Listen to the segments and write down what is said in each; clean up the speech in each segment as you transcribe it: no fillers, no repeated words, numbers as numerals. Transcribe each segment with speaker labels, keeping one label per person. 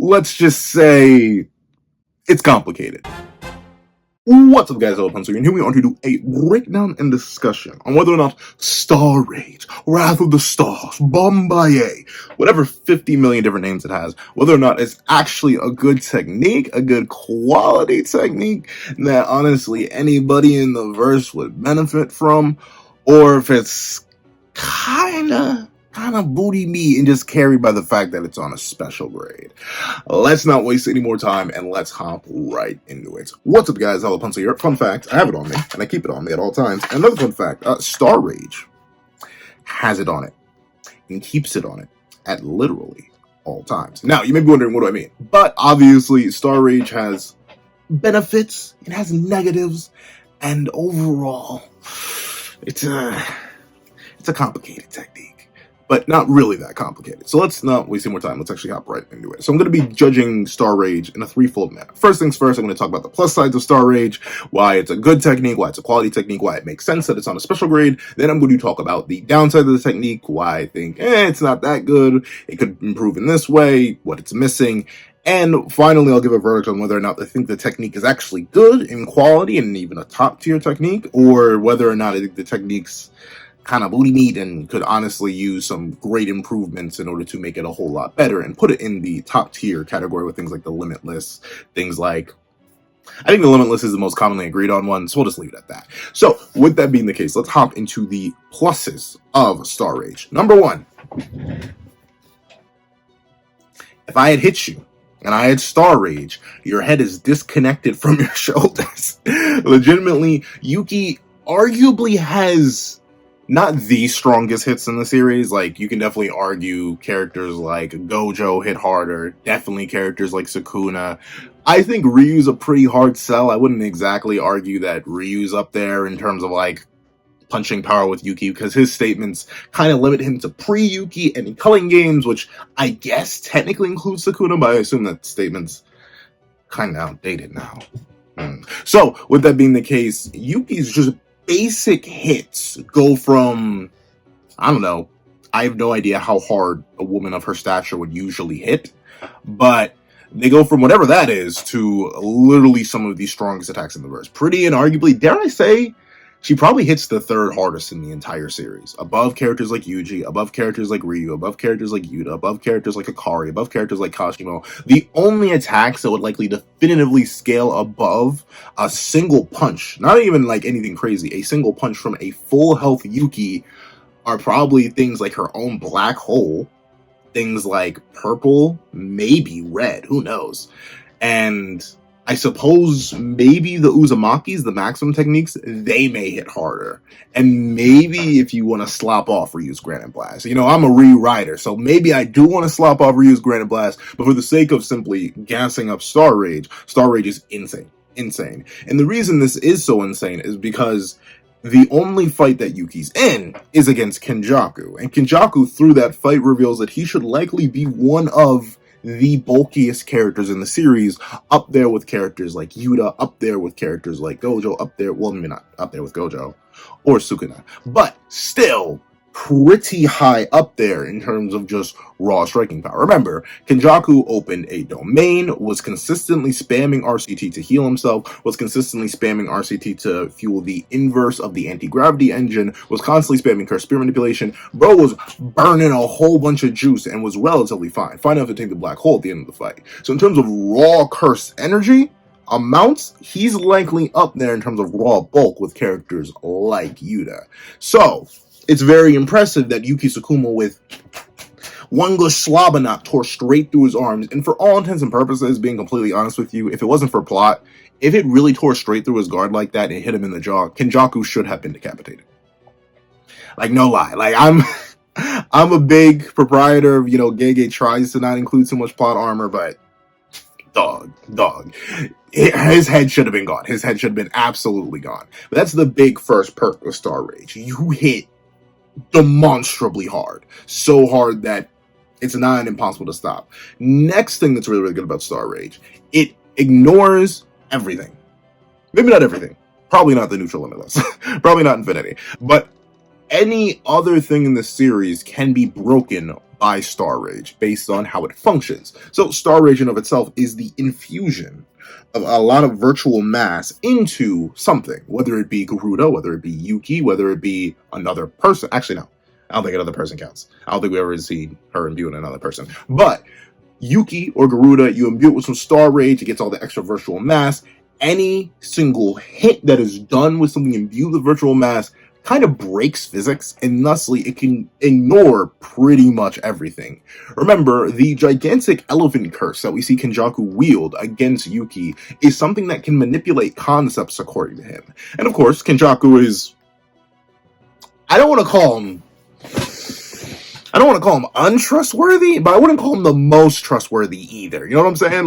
Speaker 1: let's just say it's complicated. What's up, guys? Pencil, and here we are to do a breakdown and discussion on whether or not Star Rage, Wrath of the Stars, Bombaye, whatever 50 million different names it has, whether or not it's actually a good technique, a good quality technique that honestly anybody in the verse would benefit from, or if it's kinda booty meat and just carried by the fact that it's on a special grade. Let's not waste any more time and let's hop right into it. What's up, guys? Pencil here. Fun fact, I have it on me and I keep it on me at all times. Another fun fact, Star Rage has it on it and keeps it on it at literally all times. Now, you may be wondering, what do I mean? But obviously, Star Rage has benefits, it has negatives, and overall, it's a complicated technique. But not really that complicated. So let's not waste any more time. Let's actually hop right into it. So I'm going to be judging Star Rage in a threefold manner. First things first, I'm going to talk about the plus sides of Star Rage, why it's a good technique, why it's a quality technique, why it makes sense that it's on a special grade. Then I'm going to talk about the downside of the technique, why I think, it's not that good, it could improve in this way, what it's missing. And finally, I'll give a verdict on whether or not I think the technique is actually good in quality and even a top tier technique, or whether or not I think the technique's kind of booty meat and could honestly use some great improvements in order to make it a whole lot better and put it in the top tier category with things like the Limitless, things like, I think the Limitless is the most commonly agreed on one, so we'll just leave it at that. So with that being the case, let's hop into the pluses of Star Rage. Number one, if I had hit you and I had Star Rage, your head is disconnected from your shoulders. Legitimately, Yuki arguably has not the strongest hits in the series. Like, you can definitely argue characters like Gojo hit harder, definitely characters like Sukuna. I think Ryu's a pretty hard sell. I wouldn't exactly argue that Ryu's up there in terms of like punching power with Yuki, because his statements kind of limit him to pre-Yuki and culling games, which I guess technically includes Sukuna, but I assume that statement's kind of outdated now. So, with that being the case, Yuki's just basic hits go from, I don't know, I have no idea how hard a woman of her stature would usually hit, but they go from whatever that is to literally some of the strongest attacks in the verse. Pretty and arguably, dare I say, she probably hits the third hardest in the entire series. Above characters like Yuji, above characters like Ryu, above characters like Yuta, above characters like Akari, above characters like Kashimo. The only attacks that would likely definitively scale above a single punch, not even like anything crazy, a single punch from a full health Yuki, are probably things like her own black hole, things like purple, maybe red, who knows. And I suppose maybe the Uzumaki's, the maximum techniques, they may hit harder. And maybe if you want to slop off Ryu's Granite Blast. You know, I'm a Ryu rider, so maybe I do want to slop off Ryu's Granite Blast, but for the sake of simply gassing up Star Rage is insane. Insane. And the reason this is so insane is because the only fight that Yuki's in is against Kenjaku. And Kenjaku, through that fight, reveals that he should likely be one of the bulkiest characters in the series, up there with characters like Yuta, up there with characters like Gojo, up there, well, maybe not up there with Gojo or Sukuna, but still pretty high up there in terms of just raw striking power. Remember, Kenjaku opened a domain, was consistently spamming RCT to heal himself, was consistently spamming RCT to fuel the inverse of the anti-gravity engine, was constantly spamming curse spear manipulation. Bro was burning a whole bunch of juice and was relatively fine enough to take the black hole at the end of the fight. So in terms of raw curse energy amounts, he's likely up there in terms of raw bulk with characters like Yuta. So it's very impressive that Yuki Tsukumo, with one good Slobberknock, tore straight through his arms. And for all intents and purposes, being completely honest with you, if it wasn't for plot, if it really tore straight through his guard like that and hit him in the jaw, Kenjaku should have been decapitated. Like, no lie. Like, I'm a big proprietor of, Gege tries to not include too much plot armor, but dog. His head should have been gone. His head should have been absolutely gone. But that's the big first perk of Star Rage. You hit demonstrably hard. So hard that it's not impossible to stop. Next thing that's really, really good about Star Rage, it ignores everything. Maybe not everything. Probably not the neutral limitless. Probably not infinity. But any other thing in the series can be broken by Star Rage based on how it functions. So Star Rage in of itself is the infusion of a lot of virtual mass into something, whether it be Garuda, whether it be Yuki, whether it be another person. Actually, no, I don't think another person counts. I don't think we ever see her imbuing another person. But Yuki or Garuda, you imbue it with some Star Rage, it gets all the extra virtual mass. Any single hit that is done with something imbued with virtual mass kind of breaks physics, and thusly it can ignore pretty much everything. Remember, the gigantic elephant curse that we see Kenjaku wield against Yuki is something that can manipulate concepts according to him. And of course, Kenjaku is... I don't want to call him untrustworthy, but I wouldn't call him the most trustworthy either. You know what I'm saying?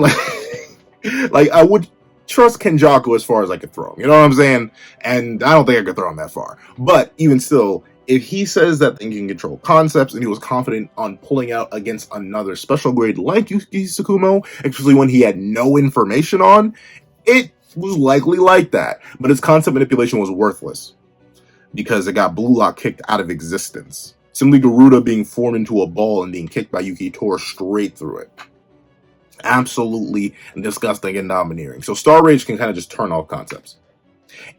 Speaker 1: Like I would trust Kenjaku as far as I could throw him. You know what I'm saying? And I don't think I could throw him that far. But even still, if he says that thing can control concepts and he was confident on pulling out against another special grade like Yuki Tsukumo, especially when he had no information on, it was likely like that. But his concept manipulation was worthless because it got Blue Lock kicked out of existence. Simply Garuda being formed into a ball and being kicked by Yuki tore straight through it. Absolutely disgusting and domineering. So Star Rage can kind of just turn off concepts.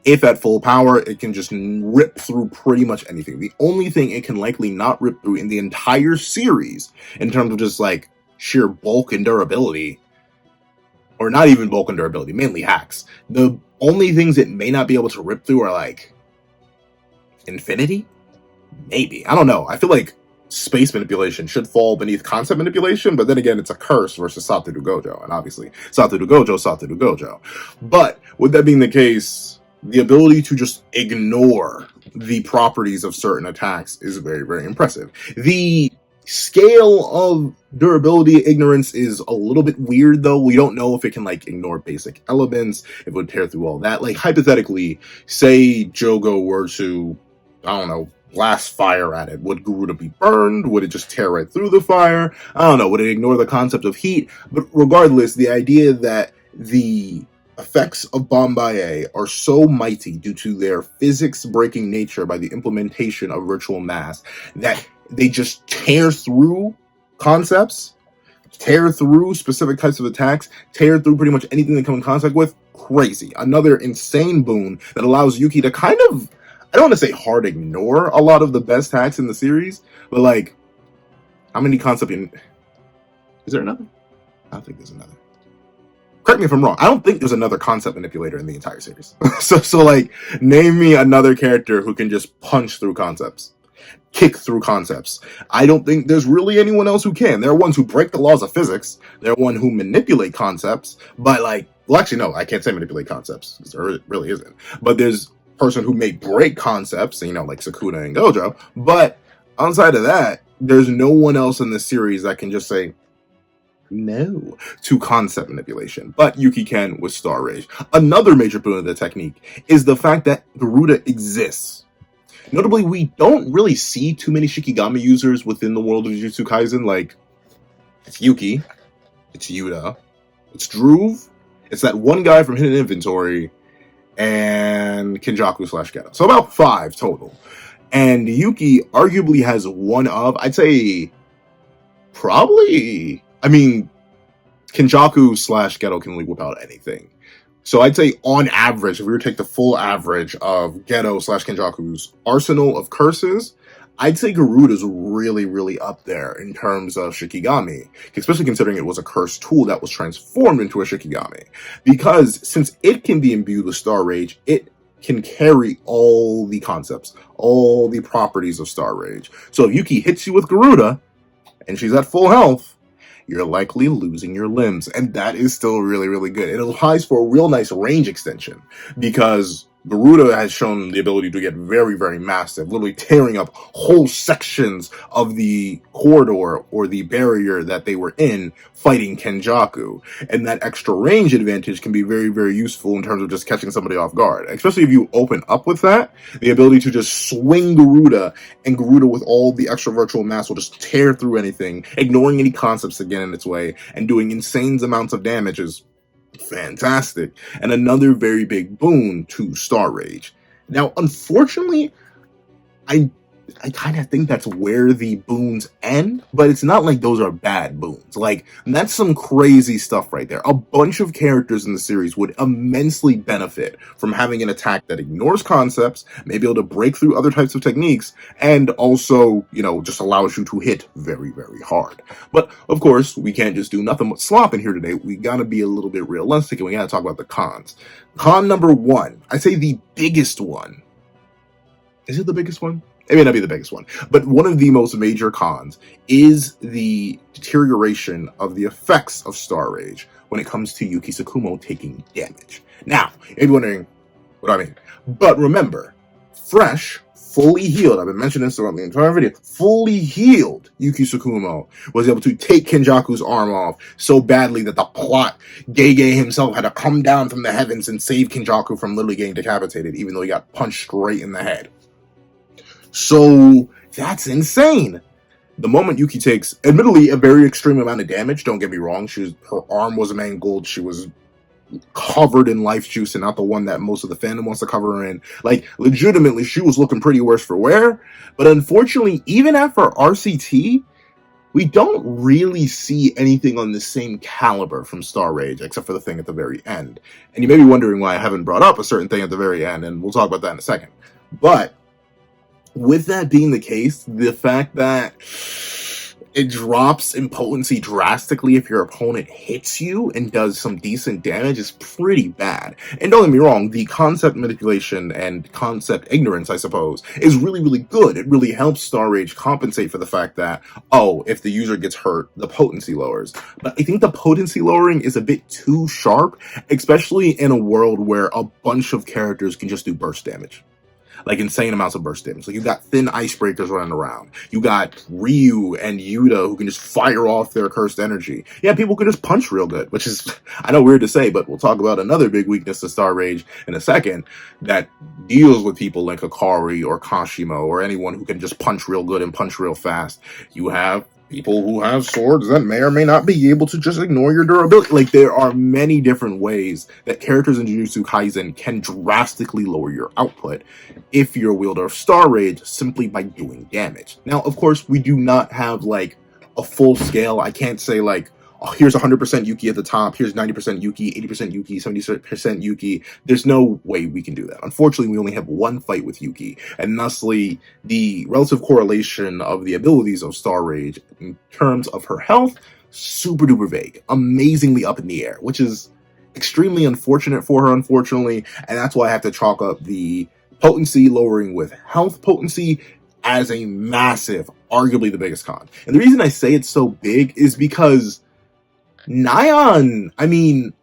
Speaker 1: If at full power, it can just rip through pretty much anything. The only thing it can likely not rip through in the entire series, in terms of just like sheer bulk and durability, or not even bulk and durability, mainly hacks. The only things it may not be able to rip through are like infinity? Maybe. I don't know. I feel like space manipulation should fall beneath concept manipulation, but then again, it's a curse versus Satoru Gojo, and obviously Satoru Gojo. But with that being the case, the ability to just ignore the properties of certain attacks is very, very impressive. The scale of durability ignorance is a little bit weird, though. We don't know if it can like ignore basic elements, if it would tear through all that. Like hypothetically, say Jogo were to, I don't know, blast fire at it. Would Garuda be burned? Would it just tear right through the fire? I don't know. Would it ignore the concept of heat? But regardless, the idea that the effects of Bombaye are so mighty due to their physics-breaking nature by the implementation of virtual mass that they just tear through concepts, tear through specific types of attacks, tear through pretty much anything they come in contact with. Crazy. Another insane boon that allows Yuki to kind of, I don't want to say hard ignore a lot of the best hacks in the series, but like, how many concept in... Is there another? I don't think there's another. Correct me if I'm wrong. I don't think there's another concept manipulator in the entire series. So like, name me another character who can just punch through concepts, kick through concepts. I don't think there's really anyone else who can. There are ones who break the laws of physics. There are ones who manipulate concepts, but like, well, actually, no, I can't say manipulate concepts because there really isn't. But there's person who may break concepts, you know, like Sukuna and Gojo. But outside of that, there's no one else in the series that can just say no to concept manipulation. But Yuki can with Star Rage. Another major boon of the technique is the fact that Garuda exists. Notably, we don't really see too many Shikigami users within the world of Jujutsu Kaisen. Like, it's Yuki, it's Yuta, it's Druve, it's that one guy from Hidden Inventory, and Kenjaku / Geto. So about 5 total. And Yuki arguably has one of, I'd say, probably, I mean, Kenjaku / Geto can whip out anything. So I'd say on average, if we were to take the full average of Geto / Kenjaku's arsenal of curses, I'd say Garuda's really, really up there in terms of Shikigami, especially considering it was a cursed tool that was transformed into a Shikigami. Because since it can be imbued with Star Rage, it can carry all the concepts, all the properties of Star Rage. So if Yuki hits you with Garuda, and she's at full health, you're likely losing your limbs. And that is still really, really good. It applies for a real nice range extension, because Garuda has shown the ability to get very, very massive, literally tearing up whole sections of the corridor or the barrier that they were in fighting Kenjaku. And that extra range advantage can be very, very useful in terms of just catching somebody off guard. Especially if you open up with that, the ability to just swing Garuda, and Garuda with all the extra virtual mass will just tear through anything, ignoring any concepts again in its way, and doing insane amounts of damage is fantastic, and another very big boon to Star Rage. Now, unfortunately, I I kind of think that's where the boons end, but it's not like those are bad boons. Like, that's some crazy stuff right there. A bunch of characters in the series would immensely benefit from having an attack that ignores concepts, may be able to break through other types of techniques, and also, just allows you to hit very, very hard. But, of course, we can't just do nothing but slop in here today. We gotta be a little bit realistic, and we gotta talk about the cons. Con number one, I say the biggest one. Is it the biggest one? It may not be the biggest one, but one of the most major cons is the deterioration of the effects of Star Rage when it comes to Yuki Tsukumo taking damage. Now, you're wondering what I mean. But remember, fresh, fully healed, I've been mentioning this throughout the entire video, fully healed Yuki Tsukumo was able to take Kenjaku's arm off so badly that the plot, Gege himself had to come down from the heavens and save Kenjaku from literally getting decapitated, even though he got punched straight in the head. So that's insane. The moment Yuki takes, admittedly, a very extreme amount of damage, don't get me wrong, her arm was mangled, she was covered in life juice and not the one that most of the fandom wants to cover her in. Like, legitimately, she was looking pretty worse for wear. But unfortunately, even after RCT, we don't really see anything on the same caliber from Star Rage, except for the thing at the very end. And you may be wondering why I haven't brought up a certain thing at the very end, and we'll talk about that in a second. But with that being the case, the fact that it drops in potency drastically if your opponent hits you and does some decent damage is pretty bad. And don't get me wrong, the concept manipulation and concept ignorance, I suppose, is really, really good. It really helps Star Rage compensate for the fact that, if the user gets hurt, the potency lowers. But I think the potency lowering is a bit too sharp, especially in a world where a bunch of characters can just do burst damage. Like, insane amounts of burst damage. Like, you got thin icebreakers running around. You got Ryu and Yuta who can just fire off their cursed energy. Yeah, people can just punch real good, which is, I know, weird to say, but we'll talk about another big weakness to Star Rage in a second that deals with people like Akari or Kashimo or anyone who can just punch real good and punch real fast. You have people who have swords that may or may not be able to just ignore your durability. Like, there are many different ways that characters in Jujutsu Kaisen can drastically lower your output if you're a wielder of Star Rage simply by doing damage. Now, of course, we do not have, like, a full scale. I can't say, like, here's 100% Yuki at the top, here's 90% Yuki, 80% Yuki, 70% Yuki. There's no way we can do that. Unfortunately, we only have one fight with Yuki, and thusly, the relative correlation of the abilities of Star Rage in terms of her health, super duper vague, amazingly up in the air, which is extremely unfortunate for her, unfortunately, and that's why I have to chalk up the potency lowering with health potency as a massive, arguably the biggest con. And the reason I say it's so big is because Nyan,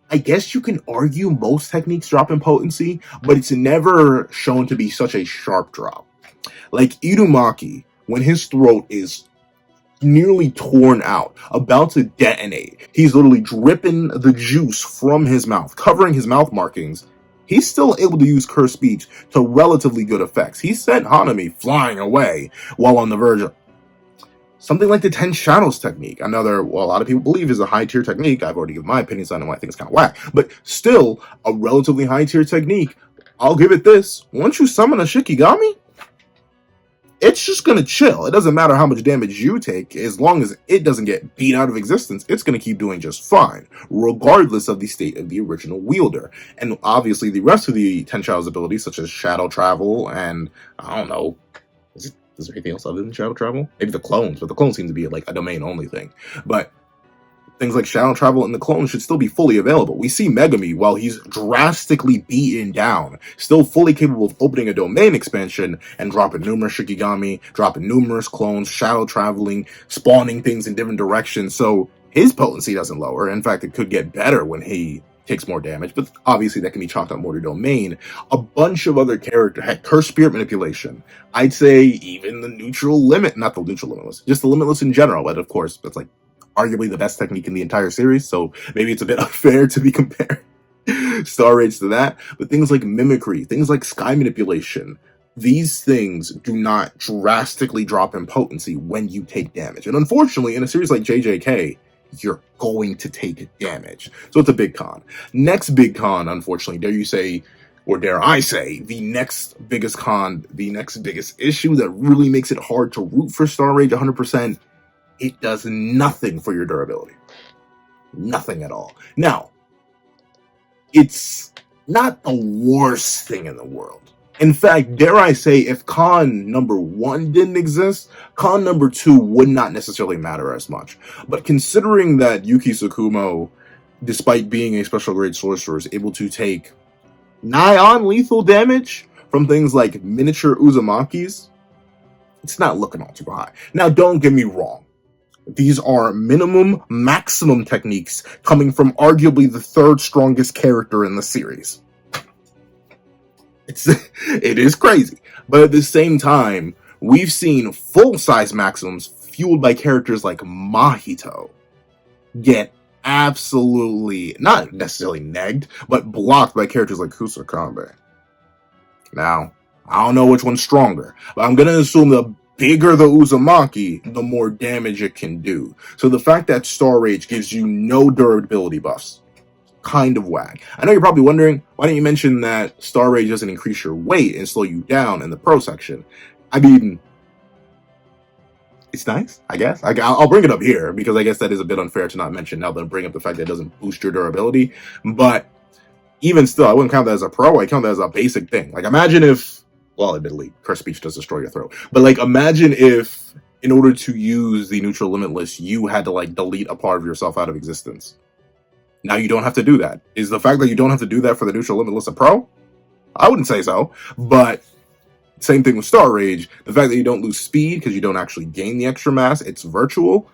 Speaker 1: I guess you can argue most techniques drop in potency, but it's never shown to be such a sharp drop. Like Irumaki, when his throat is nearly torn out, about to detonate, he's literally dripping the juice from his mouth, covering his mouth markings. He's still able to use Curse Speech to relatively good effects. He sent Hanami flying away while on the verge of something like the 10 Shadows technique, a lot of people believe is a high-tier technique. I've already given my opinions on it, I think it's kind of whack, but still a relatively high-tier technique. I'll give it this. Once you summon a Shikigami, it's just going to chill. It doesn't matter how much damage you take, as long as it doesn't get beat out of existence, it's going to keep doing just fine, regardless of the state of the original wielder. And obviously the rest of the 10 Shadows abilities, such as Shadow Travel and, I don't know, is there anything else other than Shadow Travel? Maybe the clones, but the clones seem to be like a domain-only thing. But things like Shadow Travel and the clones should still be fully available. We see Megami, while he's drastically beaten down, still fully capable of opening a domain expansion and dropping numerous Shikigami, dropping numerous clones, shadow traveling, spawning things in different directions. So his potency doesn't lower. In fact, it could get better when he takes more damage, but obviously that can be chalked up more to domain. A bunch of other characters had Curse Spirit Manipulation. I'd say even the neutral limit, not the neutral limitless, just the limitless in general, but of course, that's like arguably the best technique in the entire series, so maybe it's a bit unfair to be compared Star Rage to that, but things like Mimicry, things like Sky Manipulation, these things do not drastically drop in potency when you take damage. And unfortunately, in a series like JJK, you're going to take damage. So it's a big con. Next big con, unfortunately, dare you say, or dare I say, the next biggest con, the next biggest issue that really makes it hard to root for Star Rage 100%, it does nothing for your durability. Nothing at all. Now, it's not the worst thing in the world. In fact, dare I say, if con number 1 didn't exist, con number 2 would not necessarily matter as much. But considering that Yuki Tsukumo, despite being a special grade sorcerer, is able to take nigh on lethal damage from things like miniature Uzumakis, it's not looking all too high. Now, don't get me wrong. These are minimum, maximum techniques coming from arguably the 3rd strongest character in the series. It is crazy. But at the same time, we've seen full-size maximums fueled by characters like Mahito get absolutely, not necessarily negged, but blocked by characters like Kusakabe. Now, I don't know which one's stronger, but I'm going to assume the bigger the Uzumaki, the more damage it can do. So the fact that Star Rage gives you no durability buffs, kind of whack. I know you're probably wondering, why didn't you mention that Star Rage doesn't increase your weight and slow you down in the pro section? I mean, it's nice, I guess. I'll bring it up here, because I guess that is a bit unfair to not mention now that I bring up the fact that it doesn't boost your durability. But even still, I wouldn't count that as a pro, I count that as a basic thing. Like, imagine if, well, admittedly, curse speech does destroy your throat, but like, imagine if, in order to use the neutral limitless, you had to like delete a part of yourself out of existence. Now you don't have to do that. Is the fact that you don't have to do that for the neutral limitless a pro? I wouldn't say so, but same thing with Star Rage. The fact that you don't lose speed because you don't actually gain the extra mass, it's virtual.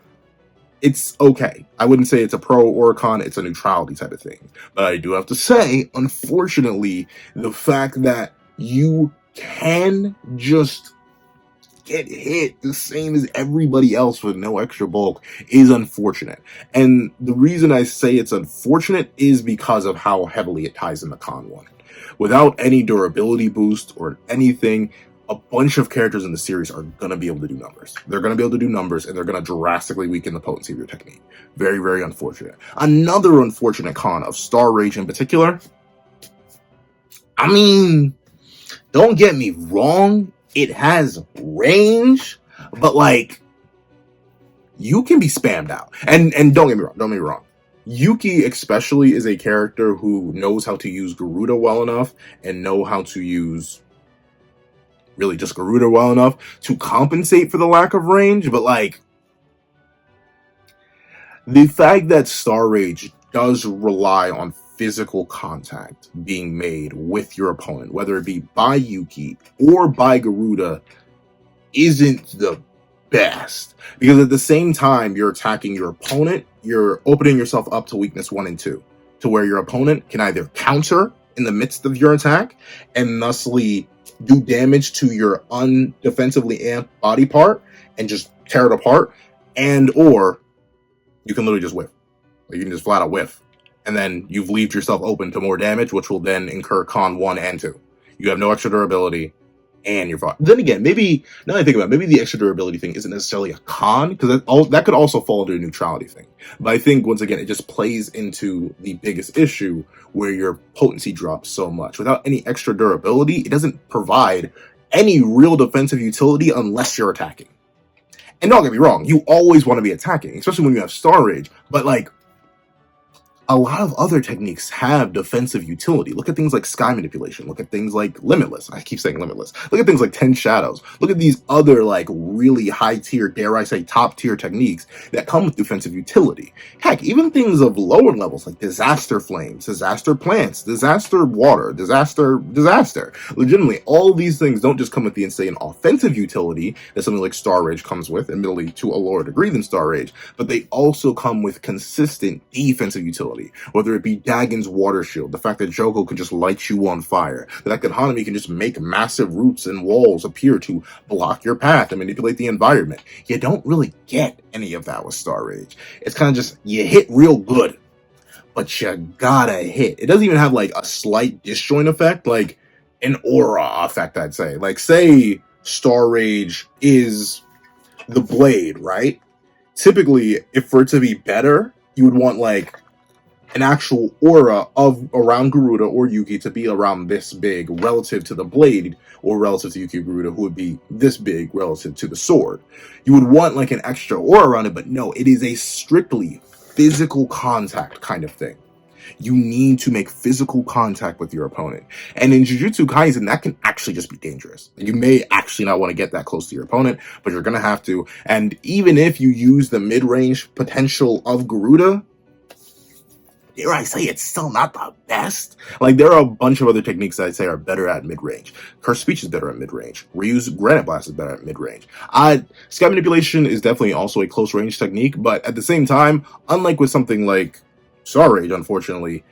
Speaker 1: It's okay. I wouldn't say it's a pro or a con, it's a neutrality type of thing. But I do have to say, unfortunately, the fact that you can just get hit the same as everybody else with no extra bulk is unfortunate. And the reason I say it's unfortunate is because of how heavily it ties into Con 1. Without any durability boost or anything, a bunch of characters in the series are going to be able to do numbers. They're going to be able to do numbers, and they're going to drastically weaken the potency of your technique. Very, very unfortunate. Another unfortunate con of Star Rage in particular, I mean, don't get me wrong, it has range, but like, you can be spammed out. And don't get me wrong. Yuki especially is a character who knows how to use Garuda well enough and know how to use really just Garuda well enough to compensate for the lack of range, but like, the fact that Star Rage does rely on physical contact being made with your opponent, whether it be by Yuki or by Garuda, isn't the best. Because at the same time you're attacking your opponent, you're opening yourself up to weakness 1 and 2, to where your opponent can either counter in the midst of your attack and thusly do damage to your undefensively amped body part and just tear it apart, and or you can literally just whiff. Like, you can just flat out whiff. And then you've left yourself open to more damage, which will then incur con 1 and 2. You have no extra durability, and you're fine. Then again, maybe, now that I think about it, maybe the extra durability thing isn't necessarily a con, because that could also fall under a neutrality thing. But I think, once again, it just plays into the biggest issue, where your potency drops so much. Without any extra durability, it doesn't provide any real defensive utility unless you're attacking. And don't get me wrong, you always want to be attacking, especially when you have Star Rage, but like, a lot of other techniques have defensive utility. Look at things like Sky Manipulation. Look at things like Limitless. I keep saying Limitless. Look at things like 10 Shadows. Look at these other, like, really high-tier, dare I say, top-tier techniques that come with defensive utility. Heck, even things of lower levels, like Disaster Flames, Disaster Plants, Disaster Water, Disaster. Legitimately, all these things don't just come with the insane offensive utility that something like Star Rage comes with, admittedly to a lower degree than Star Rage, but they also come with consistent defensive utility. Whether it be Dagon's Water Shield, the fact that Jogo can just light you on fire, the fact that Hanami can just make massive roots and walls appear to block your path and manipulate the environment. You don't really get any of that with Star Rage. It's kind of just, you hit real good, but you gotta hit. It doesn't even have like a slight disjoint effect, like an aura effect, I'd say. Like, say Star Rage is the blade, right? Typically, if for it to be better, you would want like an actual aura of around Garuda or Yuki to be around this big relative to the blade, or relative to Yuki or Garuda, who would be this big relative to the sword. You would want like an extra aura around it, but no, it is a strictly physical contact kind of thing. You need to make physical contact with your opponent. And in Jujutsu Kaisen, that can actually just be dangerous. You may actually not want to get that close to your opponent, but you're going to have to. And even if you use the mid-range potential of Garuda, dare I say it's still not the best. Like, there are a bunch of other techniques that I'd say are better at mid-range. Curse Speech is better at mid-range. Ryu's Granite Blast is better at mid-range. Sky Manipulation is definitely also a close-range technique, but at the same time, unlike with something like Star Rage, unfortunately,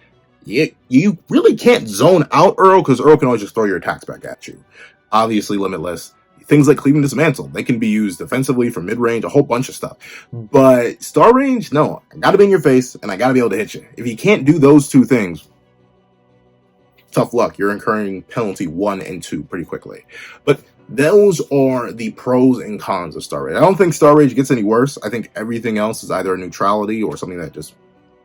Speaker 1: you really can't zone out Earl, because Earl can always just throw your attacks back at you. Obviously, Limitless. Things like Cleave and Dismantle, they can be used defensively for mid-range, a whole bunch of stuff. But Star Range, no. I gotta be in your face, and I gotta be able to hit you. If you can't do those two things, tough luck. You're incurring penalty 1 and 2 pretty quickly. But those are the pros and cons of Star Rage. I don't think Star Rage gets any worse. I think everything else is either a neutrality or something that just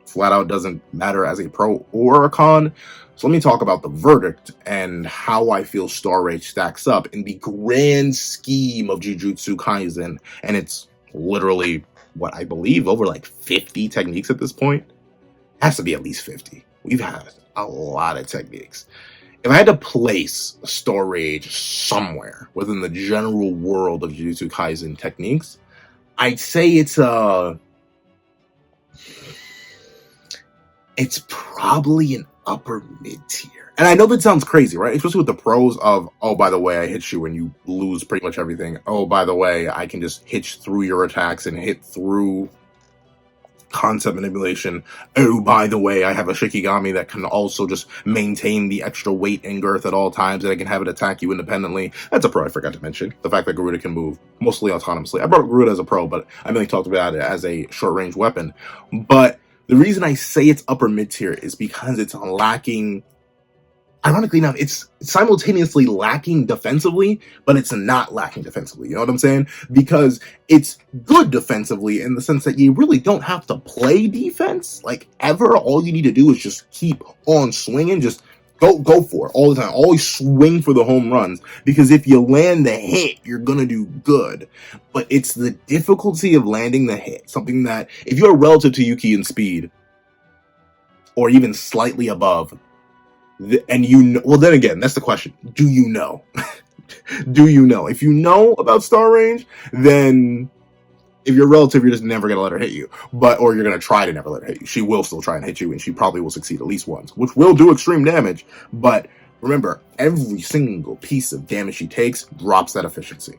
Speaker 1: flat out doesn't matter as a pro or a con. So let me talk about the verdict and how I feel Star Rage stacks up in the grand scheme of Jujutsu Kaisen. And it's literally, what I believe, over like 50 techniques at this point. It has to be at least 50. We've had a lot of techniques. If I had to place Star Rage somewhere within the general world of Jujutsu Kaisen techniques, I'd say it's probably an upper mid tier. And I know that sounds crazy, right? Especially with the pros of, oh, by the way, I hit you and you lose pretty much everything. Oh, by the way, I can just hit through your attacks and hit through concept manipulation. Oh, by the way, I have a Shikigami that can also just maintain the extra weight and girth at all times, and I can have it attack you independently. That's a pro I forgot to mention. The fact that Garuda can move mostly autonomously. I brought Garuda as a pro, but I mainly talked about it as a short-range weapon. But the reason I say it's upper mid-tier is because it's lacking, ironically enough, it's simultaneously lacking defensively, but it's not lacking defensively. You know what I'm saying? Because it's good defensively in the sense that you really don't have to play defense, like, ever. All you need to do is just keep on swinging, just go for it all the time. Always swing for the home runs, because if you land the hit, you're gonna do good. But it's the difficulty of landing the hit, something that, if you're relative to Yuki in speed, or even slightly above, and you know, well, then again, that's the question. Do you know? Do you know? If you know about Star Range, then if you're relative, you're just never going to let her hit you. Or you're going to try to never let her hit you. She will still try and hit you, and she probably will succeed at least once, which will do extreme damage. But remember, every single piece of damage she takes drops that efficiency.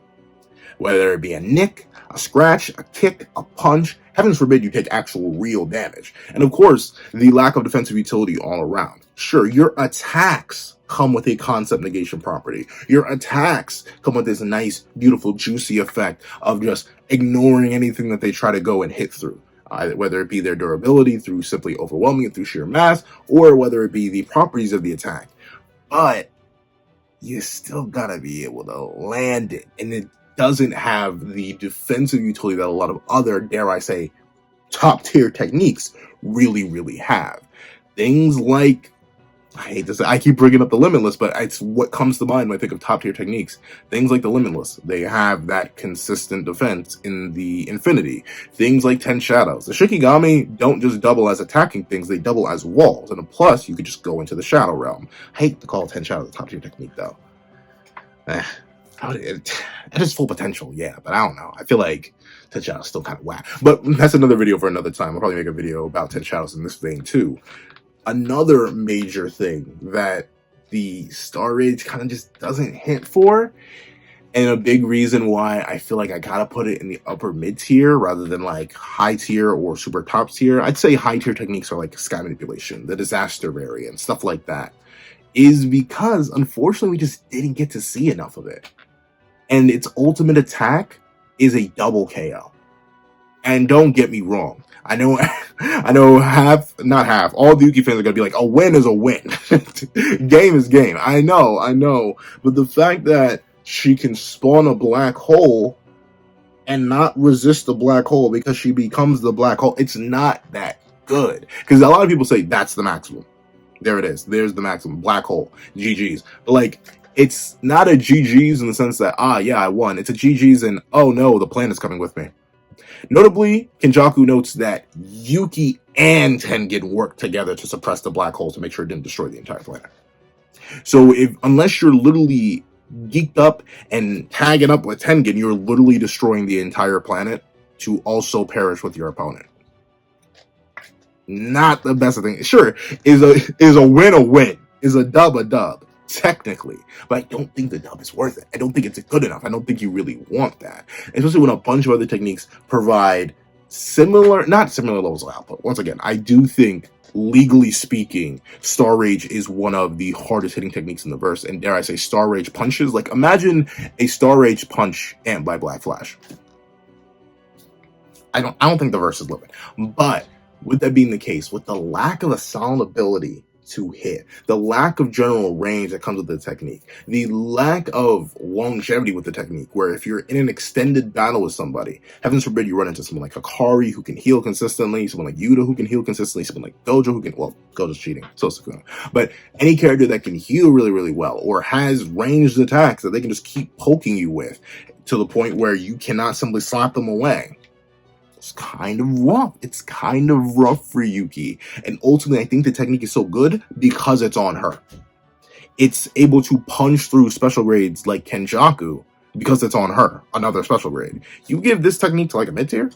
Speaker 1: Whether it be a nick, a scratch, a kick, a punch, heavens forbid you take actual real damage. And of course, the lack of defensive utility all around. Sure, your attacks come with a concept negation property. Your attacks come with this nice, beautiful, juicy effect of just ignoring anything that they try to go and hit through. Whether it be their durability through simply overwhelming it through sheer mass, or whether it be the properties of the attack. But you still gotta be able to land it. And it doesn't have the defensive utility that a lot of other, dare I say, top tier techniques really, really have. Things like, I hate this, I keep bringing up the Limitless, but it's what comes to mind when I think of top tier techniques. Things like the Limitless, they have that consistent defense in the Infinity. Things like 10 Shadows. The Shikigami don't just double as attacking things, they double as walls. And plus, you could just go into the Shadow Realm. I hate to call 10 Shadows a top tier technique, though. It has full potential, yeah, but I don't know. I feel like 10 Shadows is still kind of whack. But that's another video for another time. I'll probably make a video about 10 Shadows in this vein, too. Another major thing that the Star Rage kind of just doesn't hit for, and a big reason why I feel like I gotta put it in the upper mid tier rather than like high tier or super top tier. I'd say high tier techniques are like Sky Manipulation, the Disaster variant, stuff like that, is because unfortunately we just didn't get to see enough of it. And its ultimate attack is a double KO. And don't get me wrong, I know not half, all the Yuki fans are gonna be like, a win is a win. Game is game. I know. But the fact that she can spawn a black hole and not resist the black hole because she becomes the black hole, it's not that good. Because a lot of people say that's the maximum. There it is. There's the maximum. Black hole. GG's. But like, it's not a GG's in the sense that, yeah, I won. It's a GG's and, oh no, the planet's coming with me. Notably, Kenjaku notes that Yuki and Tengen worked together to suppress the black hole to make sure it didn't destroy the entire planet. So unless you're literally geeked up and tagging up with Tengen, you're literally destroying the entire planet to also perish with your opponent. Not the best thing. Sure, is a win a win. Is a dub technically, but I don't think the dub is worth it. I don't think it's good enough. I don't think you really want that, especially when a bunch of other techniques provide not similar levels of output. Once again, I do think, legally speaking, Star Rage is one of the hardest hitting techniques in the verse, and dare I say, Star Rage punches. Like, imagine a Star Rage punch and by Black Flash. I don't think the verse is living, but with that being the case, with the lack of a solid ability to hit, the lack of general range that comes with the technique, the lack of longevity with the technique, where if you're in an extended battle with somebody, heavens forbid you run into someone like Hikari who can heal consistently, someone like Yuta who can heal consistently, someone like Gojo who can, well, Gojo's cheating, so Tsukumo, but any character that can heal really, really well, or has ranged attacks that they can just keep poking you with to the point where you cannot simply slap them away. It's kind of rough. It's kind of rough for Yuki. And ultimately, I think the technique is so good because it's on her. It's able to punch through special grades like Kenjaku because it's on her, another special grade. You give this technique to like a mid-tier?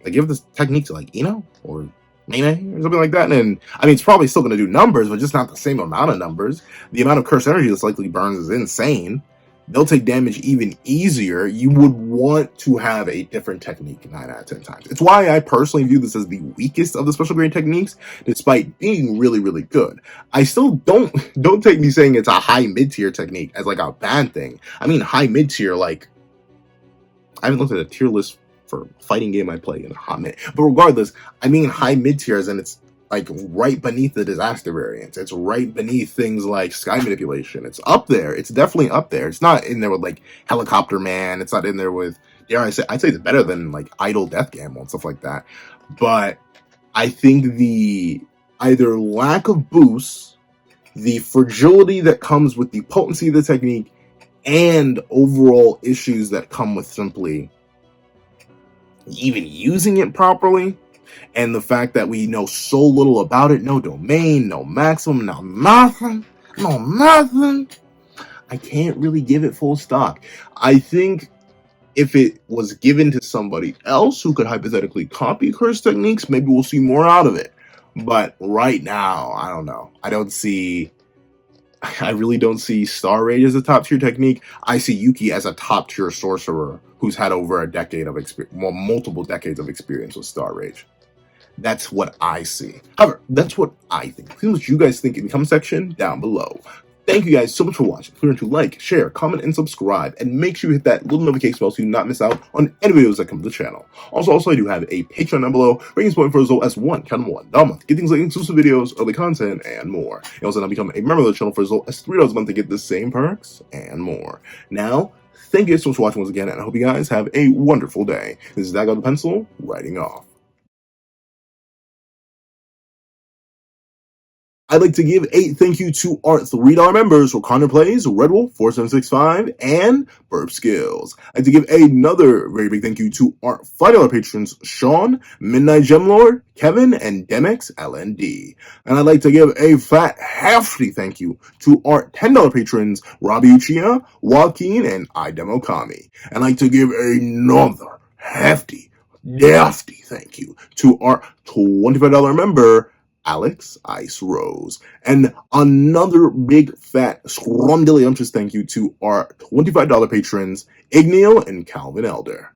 Speaker 1: Like, give this technique to like Ino or Mine or something like that, and I mean, it's probably still going to do numbers, but just not the same amount of numbers. The amount of curse energy that's likely burns is insane. They'll take damage even easier. You would want to have a different technique 9 out of 10 times. It's why I personally view this as the weakest of the special grade techniques, despite being really, really good. I still don't take me saying it's a high mid-tier technique as like a bad thing. I mean high mid-tier, like, I haven't looked at a tier list for a fighting game I play in a hot minute. But regardless, I mean high mid-tier as in it's like right beneath the disaster variants. It's right beneath things like sky manipulation. It's up there. It's definitely up there. It's not in there with like Helicopter Man. It's not in there with, dare I say, I'd say it's better than like Idle Death Gamble and stuff like that. But I think the either lack of boosts, the fragility that comes with the potency of the technique, and overall issues that come with simply even using it properly, and the fact that we know so little about it, no domain, no maximum, no nothing, I can't really give it full stock. I think if it was given to somebody else who could hypothetically copy curse techniques, maybe we'll see more out of it. But right now, I don't know. I really don't see Star Rage as a top tier technique. I see Yuki as a top tier sorcerer who's had over a decade of experience, well, multiple decades of experience with Star Rage. That's what I see. However, that's what I think. Please what you guys think in the comment section down below. Thank you guys so much for watching. Remember to like, share, comment, and subscribe. And make sure you hit that little notification bell so you do not miss out on any videos that come to the channel. Also, I do have a Patreon down below, bringing support for as low as $1 a month. Get things like exclusive videos, early content, and more. And also now become a member of the channel for as low as $3 a month to get the same perks and more. Now, thank you guys so much for watching once again, and I hope you guys have a wonderful day. This is Dago the Pencil, writing off. I'd like to give a thank you to our $3 members for Connor Plays, Red Wolf 4765, and Burp Skills. I'd like to give another very big thank you to our $5 patrons, Sean, Midnight Gemlord, Kevin, and Demex LND. And I'd like to give a fat, hefty thank you to our $10 patrons, Robbie Uchiha, Joaquin, and Idemokami. And I'd like to give another hefty thank you to our $25 member, Alex Ice Rose. And another big fat scrumdiddlyumptious thank you to our $25 patrons, Igneal and Calvin Elder.